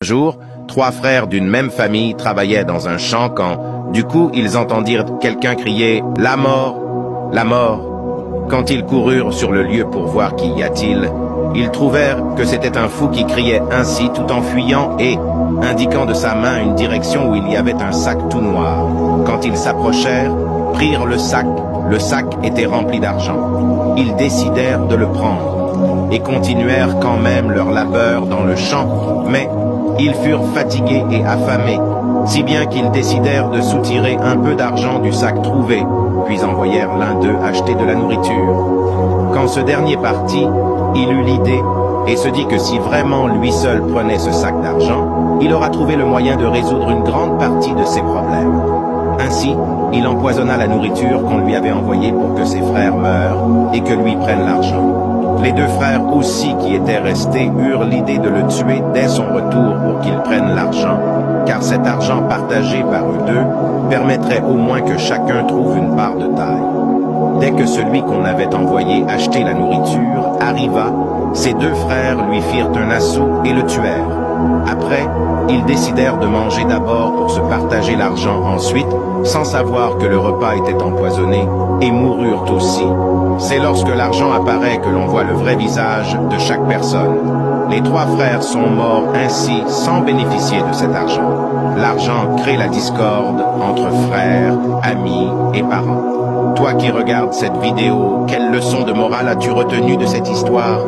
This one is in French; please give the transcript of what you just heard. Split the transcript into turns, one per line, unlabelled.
jour, 3 frères d'une même famille travaillaient dans un champ quand, du coup, ils entendirent quelqu'un crier « La mort! La mort !» Quand ils coururent sur le lieu pour voir qui y a-t-il, ils trouvèrent que c'était un fou qui criait ainsi tout en fuyant et, indiquant de sa main une direction où il y avait un sac tout noir. Quand ils s'approchèrent, prirent le sac était rempli d'argent. Ils décidèrent de le prendre et continuèrent quand même leur labeur dans le champ, mais ils furent fatigués et affamés, si bien qu'ils décidèrent de soutirer un peu d'argent du sac trouvé, puis envoyèrent l'un d'eux acheter de la nourriture. Quand ce dernier partit, il eut l'idée et se dit que si vraiment lui seul prenait ce sac d'argent, il aura trouvé le moyen de résoudre une grande partie de ses problèmes. Ainsi, il empoisonna la nourriture qu'on lui avait envoyée pour que ses frères meurent et que lui prenne l'argent. Les 2 frères aussi qui étaient restés eurent l'idée de le tuer dès son retour pour qu'il prenne l'argent, car cet argent partagé par eux 2 permettrait au moins que chacun trouve une part de taille. Dès que celui qu'on avait envoyé acheter la nourriture arriva, ses 2 frères lui firent un assaut et le tuèrent. Après, ils décidèrent de manger d'abord pour se partager l'argent ensuite, sans savoir que le repas était empoisonné, et moururent aussi. C'est lorsque l'argent apparaît que l'on voit le vrai visage de chaque personne. Les 3 frères sont morts ainsi sans bénéficier de cet argent. L'argent crée la discorde entre frères, amis et parents. Toi qui regardes cette vidéo, quelle leçon de morale as-tu retenu de cette histoire ?